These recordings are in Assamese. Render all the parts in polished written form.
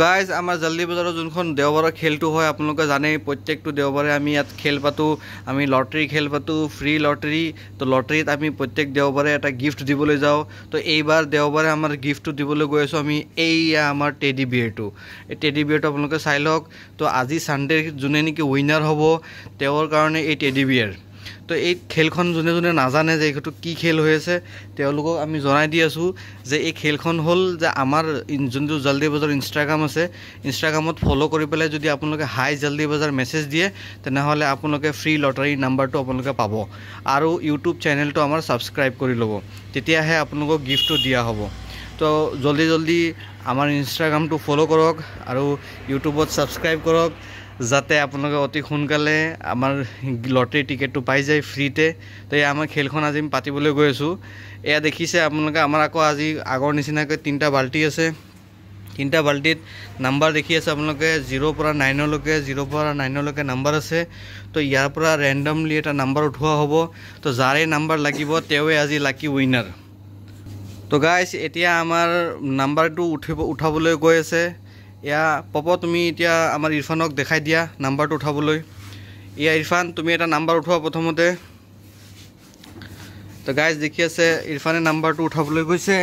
গাইজ আমাৰ জল্দি বজাৰৰ যোনখন দেওবাৰৰ খেলটো হয় আপোনালোকে জানেই প্ৰত্যেকটো দেওবাৰে আমি ইয়াত খেল পাতোঁ আমি লটাৰী খেল পাতোঁ ফ্ৰী লটাৰী তো লটাৰীত আমি প্ৰত্যেক দেওবাৰে এটা গিফ্ট দিবলৈ যাওঁ তো এইবাৰ দেওবাৰে আমাৰ গিফ্টটো দিবলৈ গৈ আছোঁ আমি এইয়া আমাৰ টেডি বিয়েৰটো এই টেডি বিয়েৰটো আপোনালোকে চাই লওক তো আজি ছানডে যোনে নেকি উইনাৰ হ'ব তেওঁৰ কাৰণে এই টেডি বিয়েৰ তো এই খেলখন যোনে যোনে নাজানে যে এইটো কি খেল হৈ আছে তেওঁলোকক আমি জনাই দি আছোঁ যে এই খেলখন হ'ল যে আমাৰ যোনটো জল্দি বজাৰ ইনষ্টাগ্ৰাম আছে ইনষ্টাগ্ৰামত ফ'ল' কৰি পেলাই যদি আপোনালোকে হাই জল্দি বজাৰ মেছেজ দিয়ে তেনেহ'লে আপোনালোকে ফ্ৰী লটাৰী নাম্বাৰটো আপোনালোকে পাব আৰু ইউটিউব চেনেলটো আমাৰ ছাবস্ক্ৰাইব কৰি ল'ব তেতিয়াহে আপোনালোকক গিফ্টটো দিয়া হ'ব তো জল্দি আমাৰ ইনষ্টাগ্ৰামটো ফ'ল' কৰক আৰু ইউটিউবত ছাবস্ক্ৰাইব কৰক যাতে আপোনালোকে অতি সোনকালে আমাৰ লটাৰী টিকেটটো পাই যায় ফ্ৰীতে তো এই আমাৰ খেলখন আজি আমি পাতিবলৈ গৈ আছোঁ এয়া দেখিছে আপোনালোকে আমাৰ আকৌ আজি আগৰ নিচিনাকৈ 3টা বাল্টি আছে 3টা বাল্টিত নাম্বাৰ দেখি আছে আপোনালোকে 0 পৰা 9 লৈকে 0 পৰা 9 লৈকে নাম্বাৰ আছে তো ইয়াৰ পৰা ৰেণ্ডমলি এটা নাম্বাৰ উঠোৱা হ'ব তো যাৰে নাম্বাৰ লাগিব তেওঁৱে আজি লাকি উইনাৰ তো গাইজ এতিয়া আমাৰ নাম্বাৰটো উঠাবলৈ গৈ আছে এয়া পপ তুমি এতিয়া আমাৰ ইৰফানক দেখাই দিয়া নাম্বাৰটো উঠাবলৈ এয়া ইৰফান তুমি এটা নাম্বাৰ উঠোৱা প্ৰথমতে তো গাইজ দেখি আছে ইৰফানে নাম্বাৰটো উঠাবলৈ গৈছে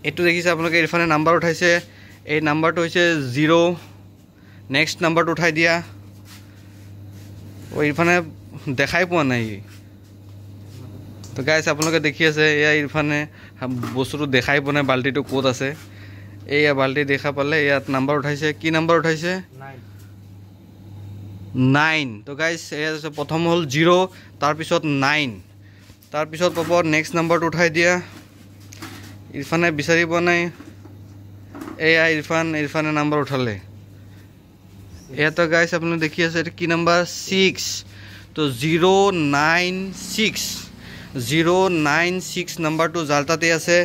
এইটো দেখিছে আপোনালোকে ইৰফানে নাম্বাৰ উঠাইছে এই নাম্বাৰটো হৈছে 0 নেক্সট নাম্বাৰটো উঠাই দিয়া ইৰফানে দেখাই পোৱা নাই তো গাইজ আপোনালোকে দেখি আছে এয়া ইৰফানে বস্তুটো দেখাই পোৱা নাই বাল্টিটো ক'ত আছে এয়া বাল্টি দেখা পালে ইয়াত নাম্বাৰ উঠাইছে কি নাম্বাৰ উঠাইছে 9 তো গাইজ এয়া প্ৰথম হ'ল 0 তাৰপিছত 9 তাৰপিছত পাব নেক্সট নাম্বাৰটো উঠাই দিয়া ইৰফানে বিচাৰি পোৱা নাই এয়া ইৰফানে নাম্বাৰ উঠালে এয়াতো গাইজ আপোনালোকে দেখি আছে এইটো কি নাম্বাৰ 6 তো 096 নাম্বাৰটো যাৰ তাতে আছে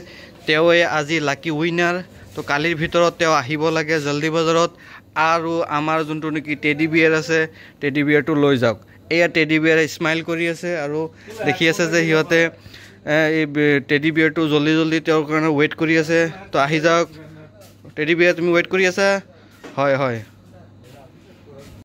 তেওঁৱে আজি লাকি উইনাৰ তো কালিৰ ভিতৰত তেওঁ আহিব লাগে জল্দি বজাৰত আৰু আমাৰ যোনটো নেকি টেডি বিয়েৰ আছে টেডি বিয়েৰটো লৈ যাওক এয়া টেডি বিয়েৰে স্মাইল কৰি আছে আৰু দেখি আছে যে সিহঁতে এই টেডি বিয়েৰটো জল্দি তেওঁৰ কাৰণে ৱেইট কৰি আছে তো আহি যাওক টেডি বিয়েৰ তুমি ৱেইট কৰি আছা হয়